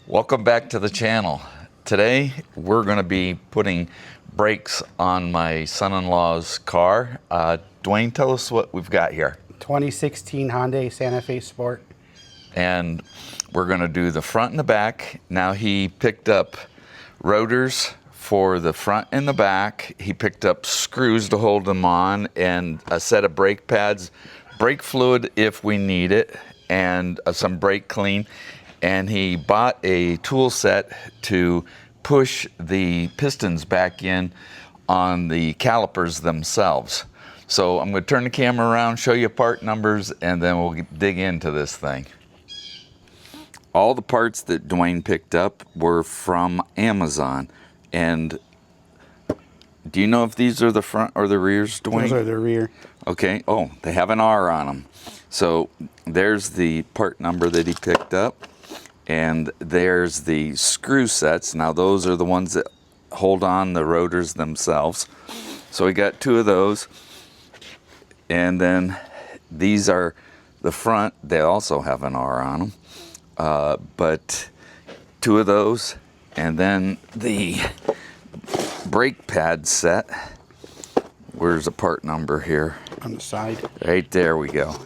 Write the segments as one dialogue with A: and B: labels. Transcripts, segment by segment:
A: Welcome back to the channel. Today we're going to be putting brakes on my son-in-law's car. Dwayne, tell us what we've got here.
B: 2016 Hyundai Santa Fe Sport.
A: And we're going to do the front and the back. Now he picked up rotors for the front and the back. He picked up screws to hold them on and a set of brake pads, brake fluid if we need it, and some brake clean. And he bought a tool set to push the pistons back in on the calipers themselves. So I'm going to turn the camera around, show you part numbers, and then we'll dig into this thing. All the parts that Dwayne picked up were from Amazon. And do you know if these are the front or the rears, Dwayne?
B: Those are the rear.
A: Okay. Oh, they have an R on them. So there's the part number that he picked up. And there's the screw sets. Now those are the ones that hold on the rotors themselves. So we got two of those. And then these are the front. They also have an R on them. But two of those. And then the brake pad set. Where's the part number here?
B: On the side.
A: Right there we go.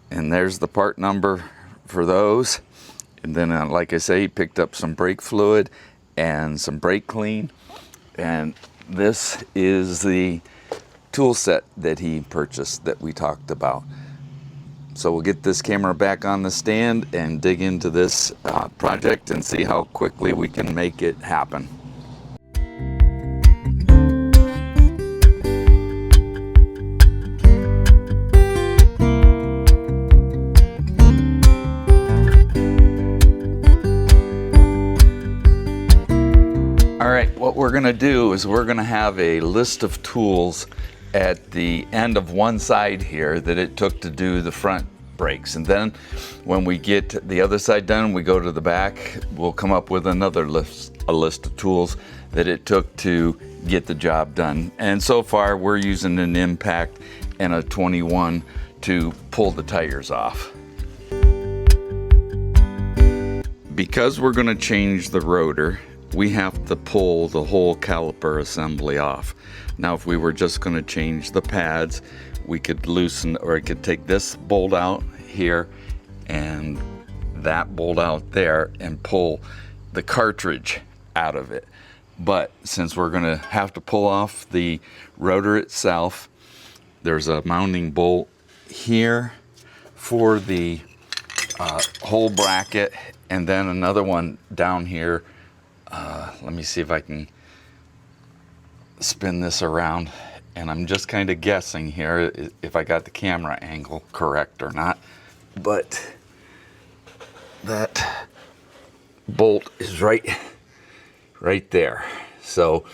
A: And there's the part number for those. And then like I say, he picked up some brake fluid and some brake clean. And this is the tool set that he purchased that we talked about. So we'll get this camera back on the stand and dig into this project and see how quickly we can make it happen. What we're going to do is we're going to have a list of tools at the end of one side here that it took to do the front brakes. And then when we get the other side done, we go to the back, we'll come up with another list of tools that it took to get the job done. And so far we're using an impact and a 21 to pull the tires off. Because we're going to change the rotor, we have to pull the whole caliper assembly off. Now if we were just going to change the pads, we could loosen, or I could take this bolt out here and that bolt out there and pull the cartridge out of it. But since we're going to have to pull off the rotor itself, there's a mounting bolt here for the whole bracket, and then another one down here. Let me see if I can spin this around, and I'm just kind of guessing here if I got the camera angle correct or not, but that bolt is right there. So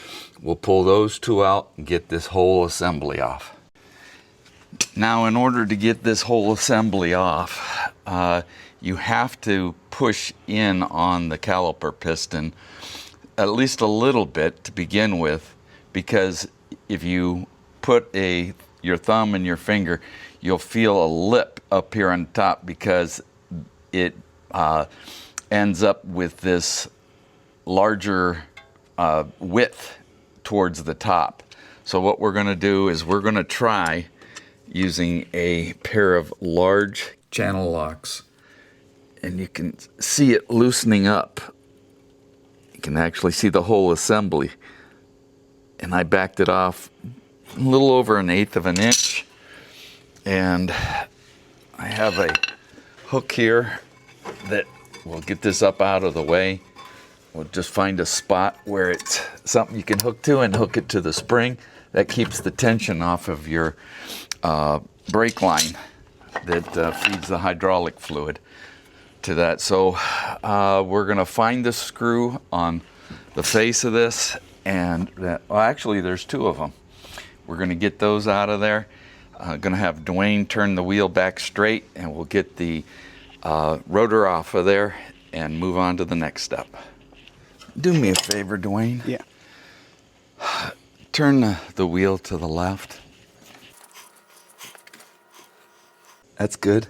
A: we'll pull those two out and get this whole assembly off. Now in order to get this whole assembly off, you have to push in on the caliper piston at least a little bit to begin with, because if you put your thumb and your finger, you'll feel a lip up here on top because it ends up with this larger width towards the top. So what we're going to do is we're going to try using a pair of large channel locks, and you can see it loosening up. You can actually see the whole assembly. And I backed it off a little over 1/8 of an inch. And I have a hook here that will get this up out of the way. We'll just find a spot where it's something you can hook to and hook it to the spring. That keeps the tension off of your brake line that feeds the hydraulic fluid to that. So we're going to find the screw on the face of this, and well, actually there's two of them. We're going to get those out of there. Going to have Dwayne turn the wheel back straight, and we'll get the rotor off of there and move on to the next step. Do me a favor, Dwayne.
B: Yeah.
A: Turn the wheel to the left. That's good.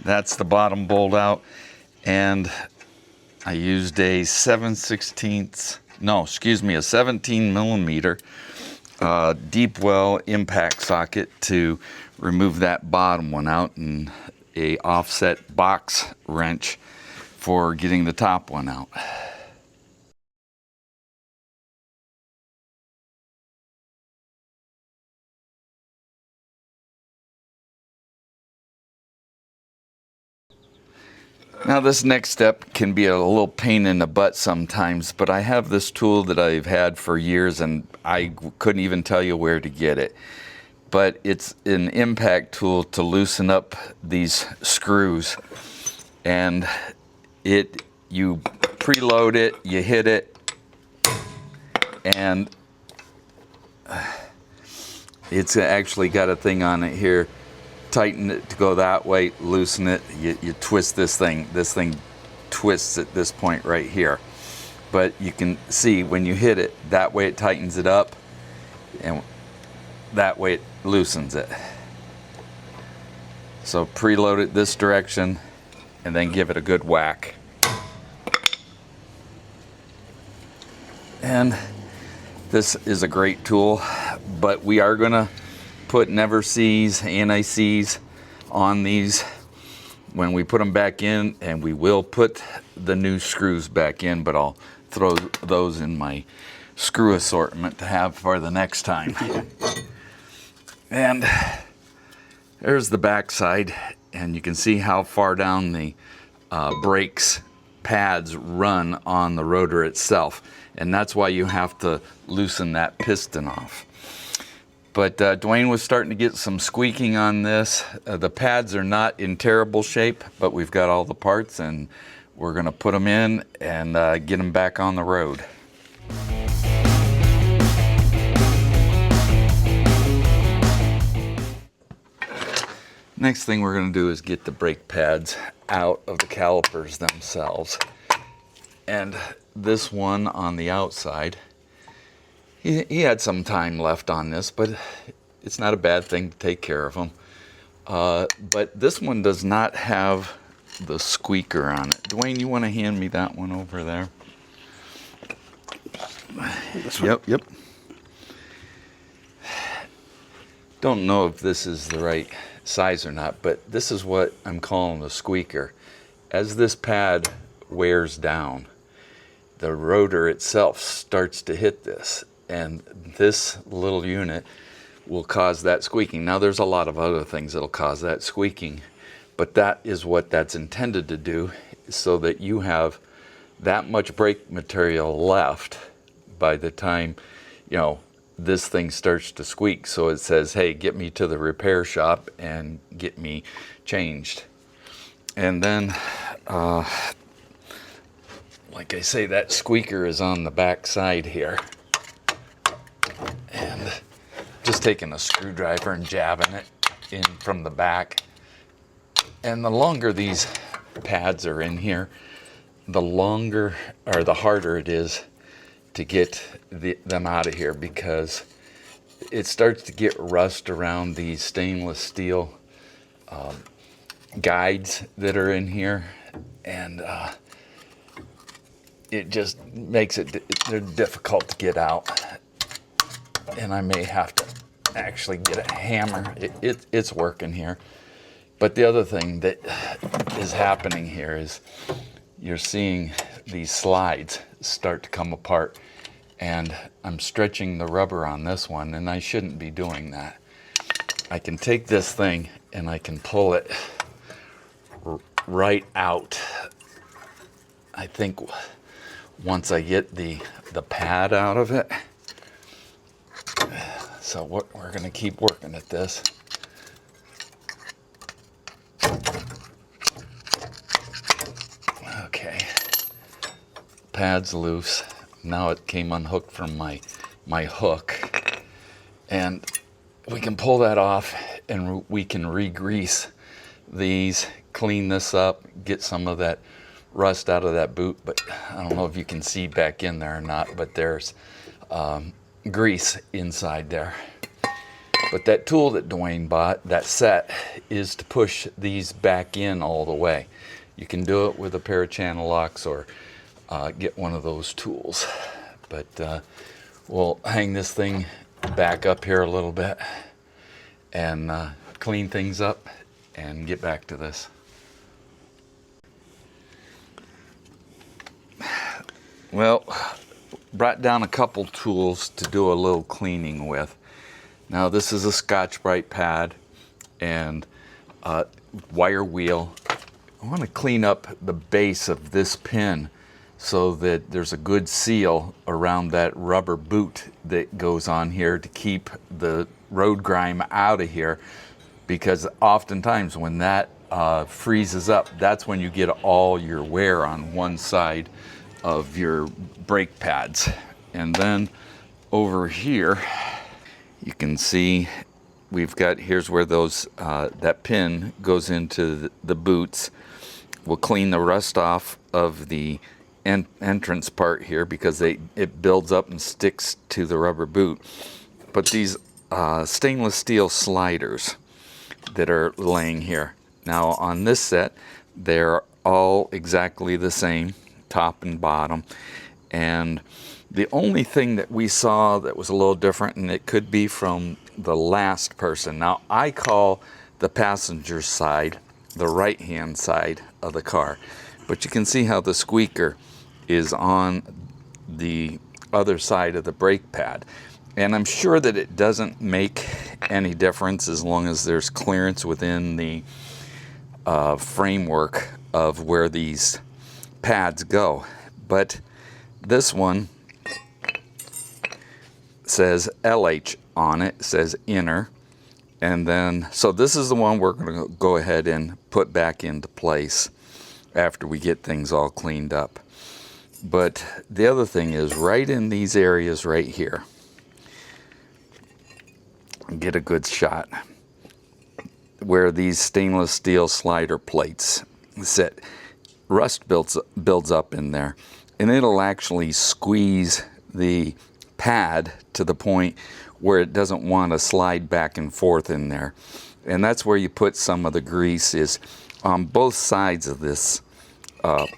A: That's the bottom bolt out, and I used a 17 millimeter deep well impact socket to remove that bottom one out, and a offset box wrench for getting the top one out. Now this next step can be a little pain in the butt sometimes, but I have this tool that I've had for years and I couldn't even tell you where to get it. But it's an impact tool to loosen up these screws. And you preload it, you hit it, and it's actually got a thing on it here. Tighten it to go that way, loosen it, you twist this thing twists at this point right here. But you can see when you hit it, that way it tightens it up, and that way it loosens it. So preload it this direction, and then give it a good whack. And this is a great tool, but we are gonna put never-sees, anti-seize on these when we put them back in, and we will put the new screws back in, but I'll throw those in my screw assortment to have for the next time. And there's the back side, and you can see how far down the brakes pads run on the rotor itself, and that's why you have to loosen that piston off. But Dwayne was starting to get some squeaking on this. The pads are not in terrible shape, but we've got all the parts, and we're gonna put them in and get them back on the road. Next thing we're gonna do is get the brake pads out of the calipers themselves. And this one on the outside, he had some time left on this, but it's not a bad thing to take care of them. But this one does not have the squeaker on it. Dwayne, you want to hand me that one over there? Yep. Don't know if this is the right size or not, but this is what I'm calling the squeaker. As this pad wears down, the rotor itself starts to hit this, and this little unit will cause that squeaking. Now there's a lot of other things that'll cause that squeaking, but that is what that's intended to do, so that you have that much brake material left by the time, you know, this thing starts to squeak. So it says, hey, get me to the repair shop and get me changed. And then, like I say, that squeaker is on the back side here. And just taking a screwdriver and jabbing it in from the back. And the longer these pads are in here, the longer or the harder it is to get them out of here, because it starts to get rust around these stainless steel guides that are in here, and it just makes it they're difficult to get out. And I may have to actually get a hammer. It's working here. But the other thing that is happening here is you're seeing these slides start to come apart, and I'm stretching the rubber on this one, and I shouldn't be doing that. I can take this thing and I can pull it right out. I think once I get the pad out of it. So we're going to keep working at this. Okay, pad's loose. Now it came unhooked from my hook, and we can pull that off, and we can re-grease these, clean this up, get some of that rust out of that boot. But I don't know if you can see back in there or not, but there's grease inside there. But that tool that Dwayne bought, that set, is to push these back in all the way. You can do it with a pair of channel locks or get one of those tools. But we'll hang this thing back up here a little bit and clean things up and get back to this. Well, brought down a couple tools to do a little cleaning with. Now this is a Scotch-Brite pad and a wire wheel. I want to clean up the base of this pin so that there's a good seal around that rubber boot that goes on here to keep the road grime out of here, because oftentimes when that freezes up, that's when you get all your wear on one side of your brake pads. And then over here you can see we've got, here's where those that pin goes into the boots. We'll clean the rust off of the entrance part here because it builds up and sticks to the rubber boot. But these stainless steel sliders that are laying here, now on this set they're all exactly the same, top and bottom, and the only thing that we saw that was a little different, and it could be from the last person. Now I call the passenger side the right hand side of the car, but you can see how the squeaker is on the other side of the brake pad, and I'm sure that it doesn't make any difference as long as there's clearance within the framework of where these pads go. But this one says LH on it, says inner, and then so this is the one we're going to go ahead and put back into place after we get things all cleaned up. But the other thing is, right in these areas right here, get a good shot where these stainless steel slider plates sit. Rust builds up in there, and it'll actually squeeze the pad to the point where it doesn't want to slide back and forth in there. And that's where you put some of the grease, is on both sides of this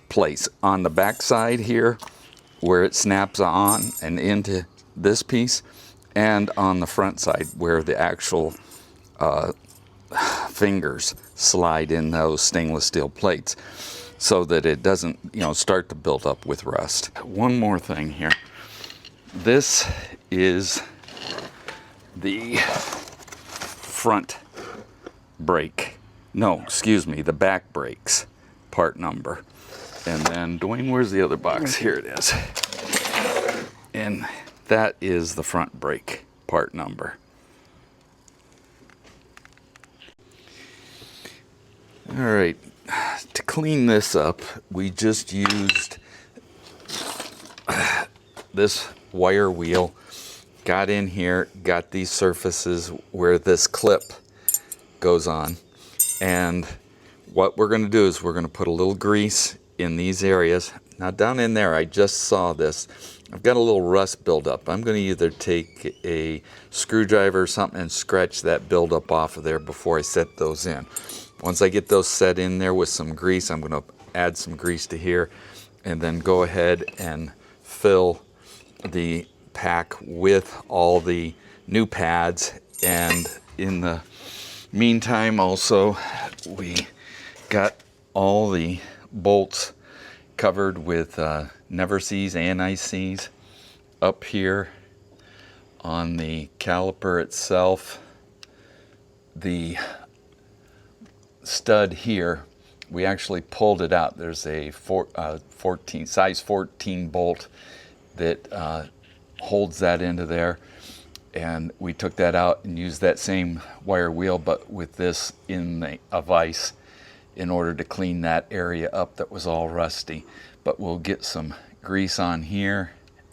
A: place. On the back side here where it snaps on and into this piece, and on the front side where the actual fingers slide in those stainless steel plates, so that it doesn't, start to build up with rust. One more thing here. This is the front brake. No, excuse me, the back brakes part number. And then, Dwayne, where's the other box? Here it is. And that is the front brake part number. All right, to clean this up, we just used this wire wheel, got in here, got these surfaces where this clip goes on. And what we're going to do is we're going to put a little grease in these areas. Now down in there, I just saw this. I've got a little rust buildup. I'm going to either take a screwdriver or something and scratch that buildup off of there before I set those in. Once I get those set in there with some grease, I'm going to add some grease to here and then go ahead and fill the pack with all the new pads. And in the meantime, also, we got all the bolts covered with never sees, anti-seize up here on the caliper itself. The stud here, we actually pulled it out. There's a size 14 bolt that holds that into there, and we took that out and used that same wire wheel, but with this in a vise, in order to clean that area up that was all rusty. But we'll get some grease on here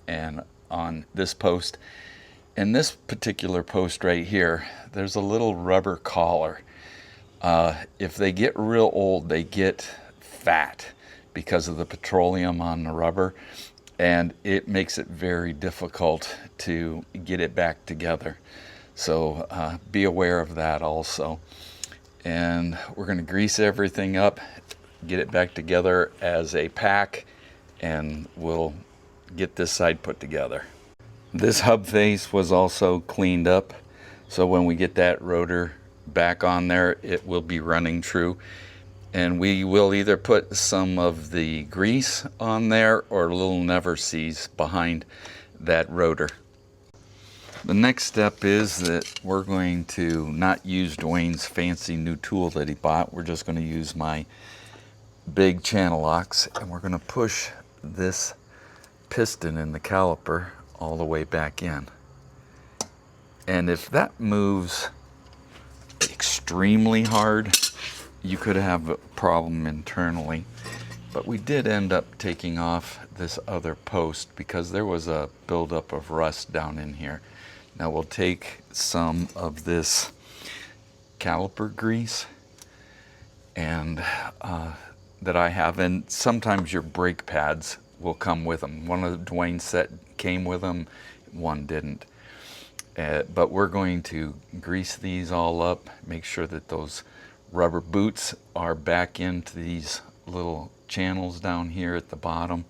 A: and on this post. And this particular post right here, there's a little rubber collar. If they get real old, they get fat because of the petroleum on the rubber, and it makes it very difficult to get it back together. So be aware of that also. And we're going to grease everything up, get it back together as a pack, and we'll get this side put together. This hub face was also cleaned up, so when we get that rotor back on there, it will be running true. And we will either put some of the grease on there or little never sees behind that rotor. The next step is that we're going to not use Dwayne's fancy new tool that he bought. We're just going to use my big channel locks, and we're going to push this piston in the caliper all the way back in. And if that moves extremely hard, you could have a problem internally. But we did end up taking off this other post because there was a buildup of rust down in here. Now we'll take some of this caliper grease and that I have, and sometimes your brake pads will come with them. One of Dwayne's set came with them, one didn't. But we're going to grease these all up, make sure that those rubber boots are back into these little channels down here at the bottom,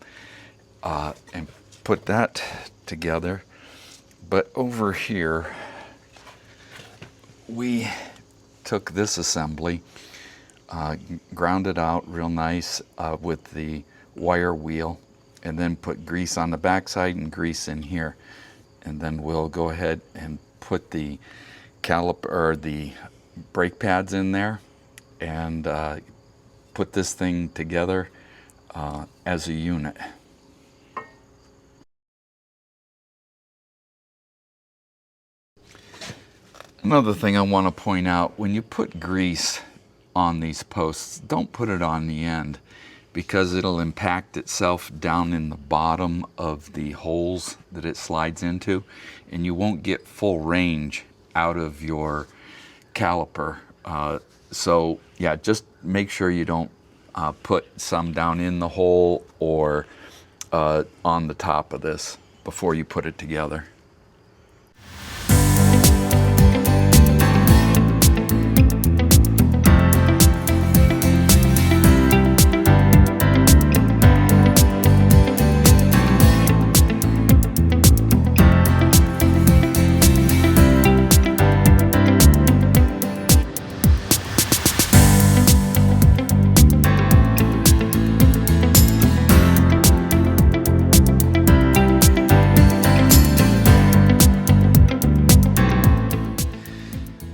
A: and put that together. But over here, we took this assembly, ground it out real nice with the wire wheel, and then put grease on the backside and grease in here. And then we'll go ahead and put the caliper or the brake pads in there and put this thing together as a unit. Another thing I want to point out, when you put grease on these posts, don't put it on the end, because it'll impact itself down in the bottom of the holes that it slides into, and you won't get full range out of your caliper. So yeah, just make sure you don't put some down in the hole or on the top of this before you put it together.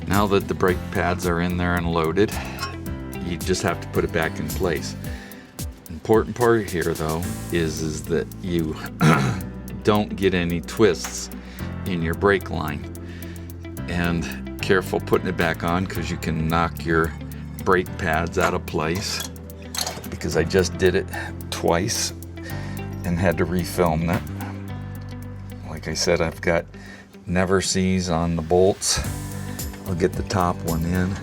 A: Now that the brake pads are in there and loaded, you just have to put it back in place. Important part here though is that you don't get any twists in your brake line. And careful putting it back on, because you can knock your brake pads out of place, because I just did it twice and had to refilm that. Like I said, I've got never sees on the bolts. I'll get the top one in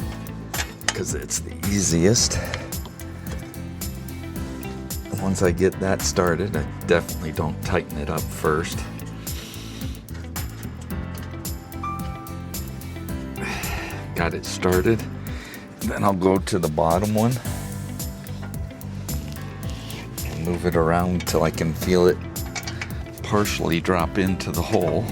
A: because it's the easiest. Once I get that started, I definitely don't tighten it up first. Got it started. Then I'll go to the bottom one and move it around until I can feel it partially drop into the hole.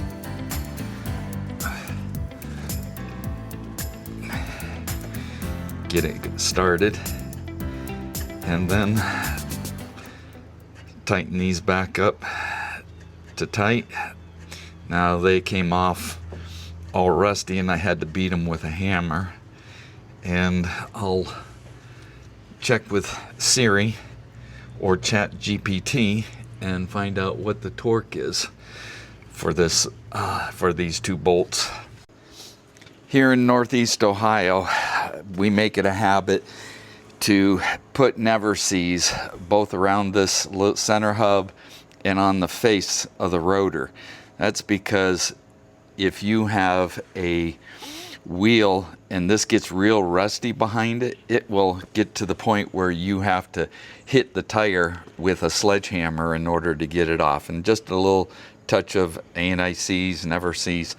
A: Get it started, and then tighten these back up to tight. Now they came off all rusty and I had to beat them with a hammer, and I'll check with Siri or Chat GPT and find out what the torque is for this for these two bolts. Here in Northeast Ohio, we make it a habit to put never sees both around this center hub and on the face of the rotor. That's because if you have a wheel and this gets real rusty behind it, it will get to the point where you have to hit the tire with a sledgehammer in order to get it off. And just a little touch of anti-seize, never sees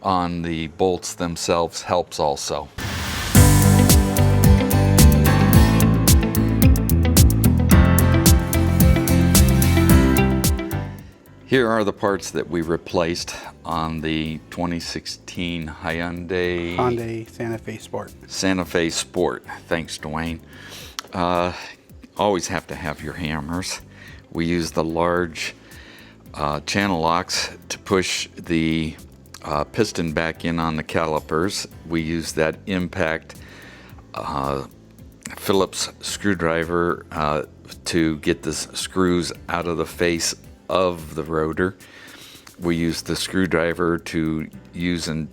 A: on the bolts themselves helps also. Here are the parts that we replaced on the 2016
B: Hyundai Santa Fe Sport.
A: Santa Fe Sport. Thanks, Dwayne. Always have to have your hammers. We use the large channel locks to push the piston back in on the calipers. We use that impact Phillips screwdriver to get the screws out of the face of the rotor. We use the screwdriver to use in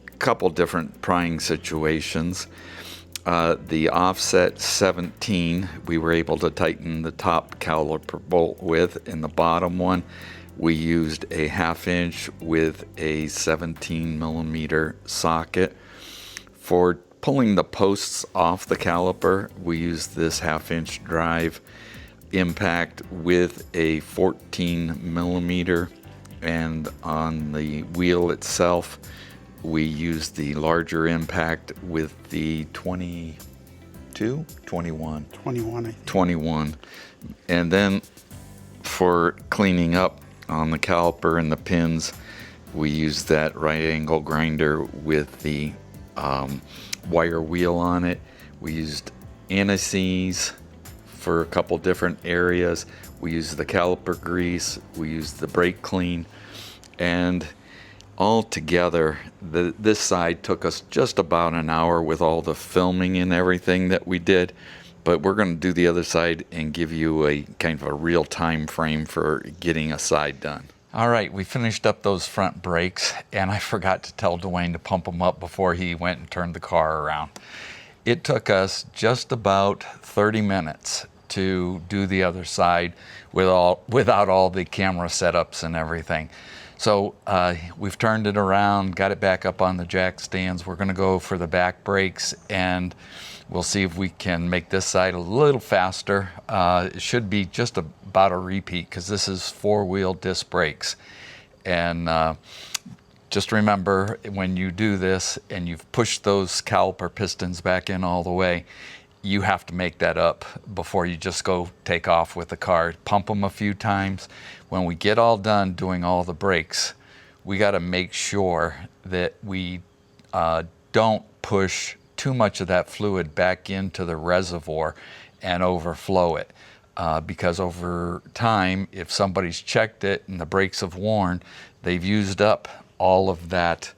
A: a couple different prying situations. The offset 17 we were able to tighten the top caliper bolt with, and the bottom one we used a 1/2 inch with a 17 millimeter socket. For pulling the posts off the caliper, we used this 1/2 inch drive impact with a 14 millimeter, and on the wheel itself we used the larger impact with the 21
B: I think.
A: 21. And then for cleaning up on the caliper and the pins, we used that right angle grinder with the wire wheel on it. We used anti-seize for a couple different areas. We used the caliper grease, we used the brake clean, and all together this side took us just about an hour with all the filming and everything that we did. But we're going to do the other side and give you a kind of a real time frame for getting a side done. All right, we finished up those front brakes, and I forgot to tell Dwayne to pump them up before he went and turned the car around. It took us just about 30 minutes to do the other side without all the camera setups and everything. So we've turned it around, got it back up on the jack stands. We're going to go for the back brakes, and we'll see if we can make this side a little faster. It should be just about a repeat because this is 4-wheel disc brakes. And just remember, when you do this and you've pushed those caliper pistons back in all the way, you have to make that up before you just go take off with the car. Pump them a few times. When we get all done doing all the brakes, we got to make sure that we don't push too much of that fluid back into the reservoir and overflow it. Because over time, if somebody's checked it and the brakes have worn, they've used up all of that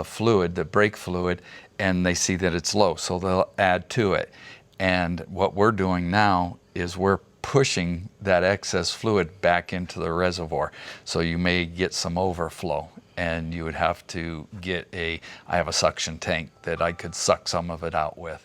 A: fluid, the brake fluid, and they see that it's low, so they'll add to it. And what we're doing now is we're pushing that excess fluid back into the reservoir. So you may get some overflow, and you would have to get I have a suction tank that I could suck some of it out with.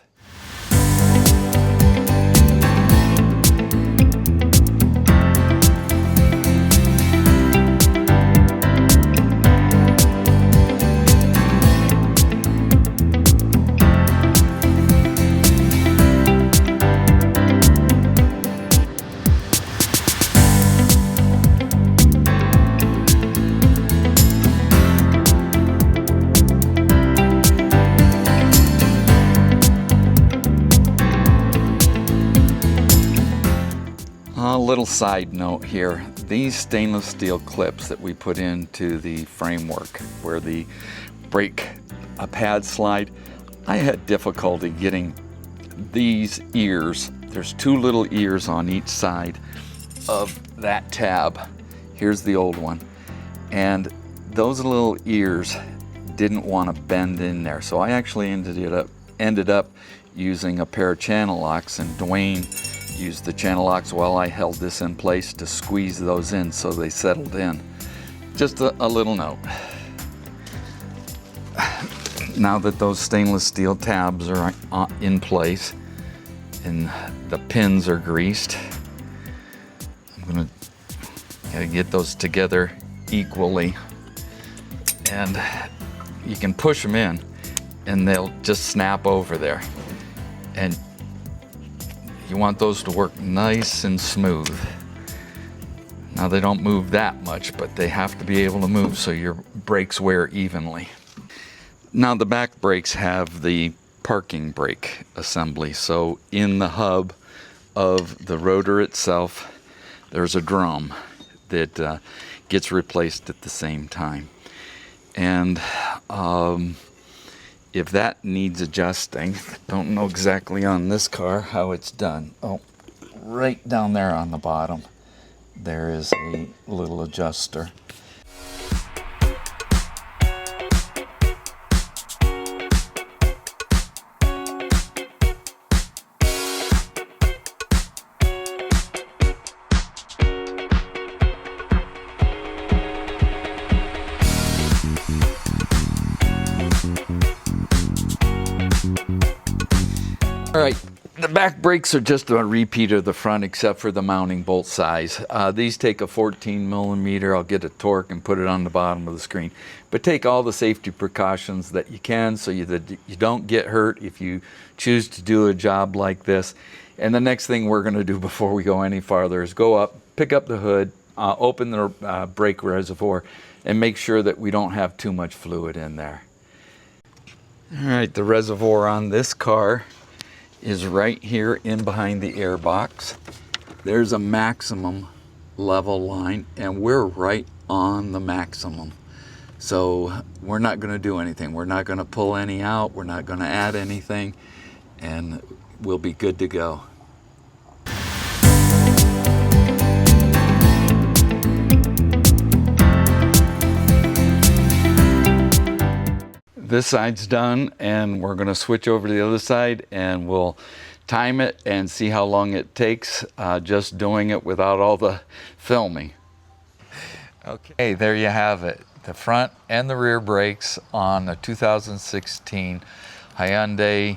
A: A little side note here, these stainless steel clips that we put into the framework where the brake pads slide, I had difficulty getting these ears. There's 2 little ears on each side of that tab. Here's the old one. And those little ears didn't want to bend in there. So I actually ended up using a pair of channel locks, and Dwayne used the channel locks while I held this in place to squeeze those in so they settled in. Just a little note. Now that those stainless steel tabs are in place and the pins are greased, I'm gotta get those together equally, and you can push them in and they'll just snap over there. And you want those to work nice and smooth. Now they don't move that much, but they have to be able to move so your brakes wear evenly. Now the back brakes have the parking brake assembly. So in the hub of the rotor itself, there's a drum that gets replaced at the same time. And if that needs adjusting, don't know exactly on this car how it's done. Oh, right down there on the bottom, there is a little adjuster. All right, the back brakes are just a repeat of the front except for the mounting bolt size. These take a 14 millimeter. I'll get a torque and put it on the bottom of the screen. But take all the safety precautions that you can so that you don't get hurt if you choose to do a job like this. And the next thing we're going to do before we go any farther is go up, pick up the hood, open the brake reservoir, and make sure that we don't have too much fluid in there. All right, the reservoir on this car is right here in behind the air box. There's a maximum level line and we're right on the maximum. So we're not going to do anything. We're not going to pull any out. We're not going to add anything, and we'll be good to go. This side's done, and we're going to switch over to the other side and we'll time it and see how long it takes just doing it without all the filming. Okay, there you have it. The front and the rear brakes on the 2016 Hyundai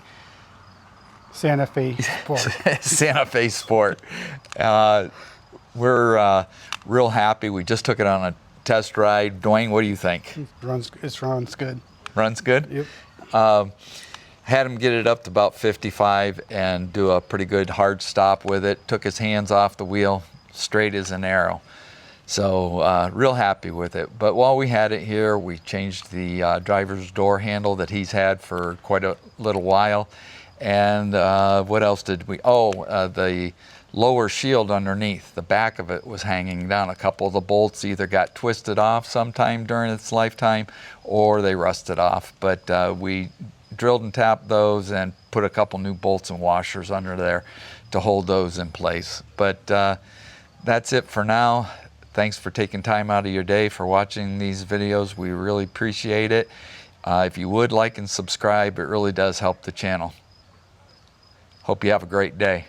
B: Santa Fe Sport.
A: Santa Fe Sport. We're real happy. We just took it on a test ride. Dwayne, what do you think?
B: It runs good.
A: Runs good?
B: Yep.
A: Had him get it up to about 55 and do a pretty good hard stop with it. Took his hands off the wheel, straight as an arrow. So real happy with it. But while we had it here, we changed the driver's door handle that he's had for quite a little while. And what else did we? The lower shield underneath, the back of it was hanging down. A couple of the bolts either got twisted off sometime during its lifetime or they rusted off. But we drilled and tapped those and put a couple new bolts and washers under there to hold those in place. But that's it for now. Thanks for taking time out of your day for watching these videos. We really appreciate it. If you would like and subscribe, it really does help the channel. Hope you have a great day.